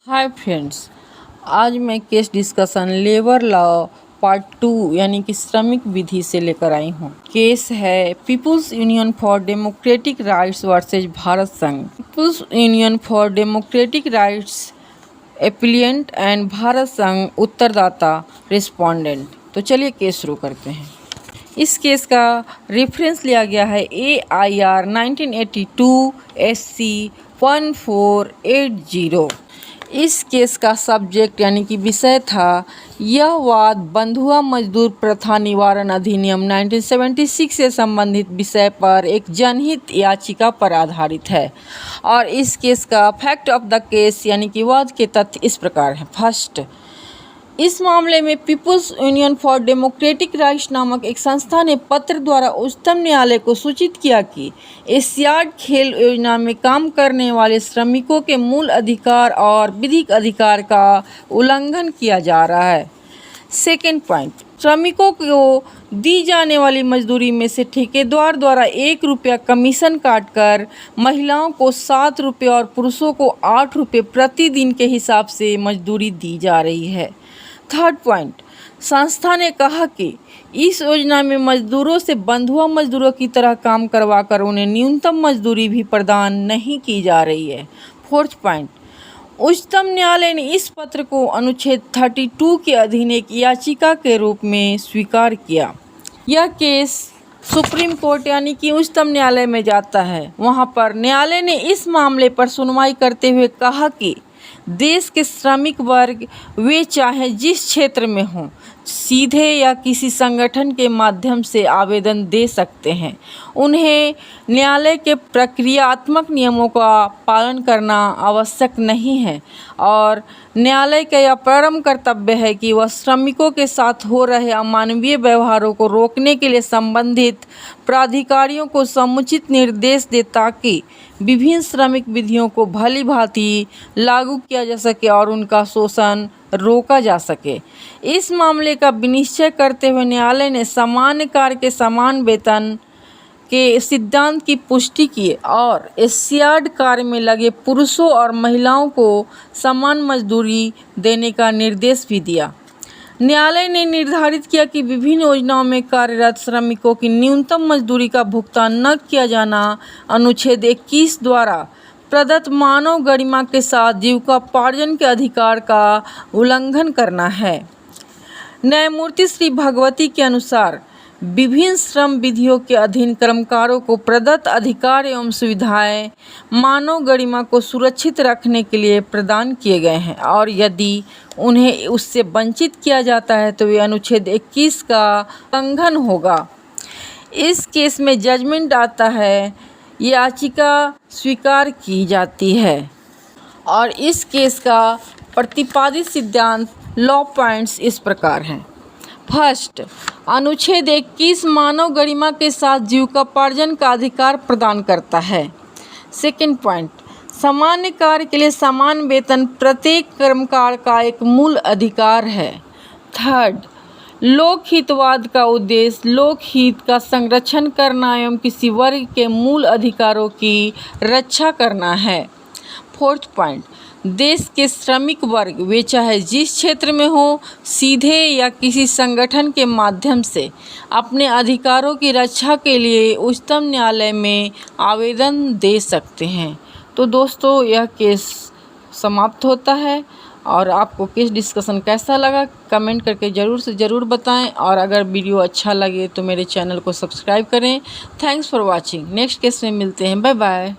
Hi friends, आज मैं case discussion labour law part 2 यानी कि श्रमिक विधि से लेकर आई हूँ। केस है people's union for democratic rights versus Bharat संघ। People's union for democratic rights appellant and Bharat संघ उत्तरदाता रिस्पोंडेंट। तो चलिए केस शुरू करते हैं। इस केस का रेफरेंस लिया गया है AIR 1982 SC 1480। इस केस का सब्जेक्ट यानी कि विषय था यह वाद बंधुआ मजदूर प्रथा निवारण अधिनियम 1976 से संबंधित विषय पर एक जनहित याचिका पर आधारित है। और इस केस का फैक्ट ऑफ द केस यानी कि वाद के तथ्य इस प्रकार हैं। फर्स्ट, इस मामले में people's union for democratic rights नामक एक संस्था ने पत्र द्वारा उच्चतम न्यायालय को सूचित किया कि एशियाड खेल योजना में काम करने वाले श्रमिकों के मूल अधिकार और विधिक अधिकार का उल्लंघन किया जा रहा है। सेकेंड पॉइंट, श्रमिकों को दी जाने वाली मजदूरी में से ठेकेदार द्वारा ₹1 कमीशन काटकर महिलाओं को ₹7 और पुरुषों को ₹8 प्रतिदिन के हिसाब से मजदूरी दी जा रही है। थर्ड पॉइंट, संस्था ने कहा कि इस योजना में मजदूरों से बंधुआ मजदूरों की तरह काम करवाकर उन्हें न्यूनतम मजदूरी भी प्रदान नहीं की जा रही है। फोर्थ पॉइंट, उच्चतम न्यायालय ने इस पत्र को अनुच्छेद 32 के अधीन एक याचिका के रूप में स्वीकार किया। यह केस सुप्रीम कोर्ट यानी कि उच्चतम न्यायालय में जाता है। वहां पर न्यायालय ने इस मामले पर सुनवाई करते हुए कहा कि देश के श्रमिक वर्ग वे चाहे जिस क्षेत्र में हों सीधे या किसी संगठन के माध्यम से आवेदन दे सकते हैं। उन्हें न्यायालय के प्रक्रियात्मक नियमों का पालन करना आवश्यक नहीं है और न्यायालय का यह परम कर्तव्य है कि वह श्रमिकों के साथ हो रहे अमानवीय व्यवहारों को रोकने के लिए संबंधित प्राधिकारियों को समुचित निर्देश दे ताकि विभिन्न श्रमिक विधियों को भली भांति लागू किया जा सके और उनका शोषण रोका जा सके। इस मामले का विनिश्चय करते हुए न्यायालय ने समान कार्य के समान वेतन के सिद्धांत की पुष्टि की और एशियाड कार्य में लगे पुरुषों और महिलाओं को समान मजदूरी देने का निर्देश भी दिया। न्यायालय ने निर्धारित किया कि विभिन्न योजनाओं में कार्यरत श्रमिकों की न्यूनतम मजदूरी का भुगतान न किया जाना अनुच्छेद 21 द्वारा प्रदत्त मानव गरिमा के साथ जीविकोपार्जन के अधिकार का उल्लंघन करना है। न्यायमूर्ति श्री भगवती के अनुसार विभिन्न श्रम विधियों के अधीन कर्मकारों को प्रदत्त अधिकार एवं सुविधाएं मानव गरिमा को सुरक्षित रखने के लिए प्रदान किए गए हैं और यदि उन्हें उससे वंचित किया जाता है तो वे अनुच्छेद 21 का उल्लंघन होगा। इस केस में जजमेंट आता है, याचिका स्वीकार की जाती है और इस केस का प्रतिपादित सिद्धांत लॉ पॉइंट्स इस प्रकार हैं। फर्स्ट, अनुच्छेद 21 मानव गरिमा के साथ जीविकोपार्जन का अधिकार प्रदान करता है। सेकंड पॉइंट, सामान्य कार्य के लिए समान वेतन प्रत्येक कर्मकार का एक मूल अधिकार है। थर्ड, लोकहितवाद का उद्देश्य लोकहित का संरक्षण करना एवं किसी वर्ग के मूल अधिकारों की रक्षा करना है। फोर्थ पॉइंट, देश के श्रमिक वर्ग वे चाहे जिस क्षेत्र में हो सीधे या किसी संगठन के माध्यम से अपने अधिकारों की रक्षा के लिए उच्चतम न्यायालय में आवेदन दे सकते हैं। तो दोस्तों, यह केस समाप्त होता है और आपको केस डिस्कशन कैसा लगा कमेंट करके ज़रूर से ज़रूर बताएं और अगर वीडियो अच्छा लगे तो मेरे चैनल को सब्सक्राइब करें। Thanks for watching. Next case में मिलते हैं। Bye bye.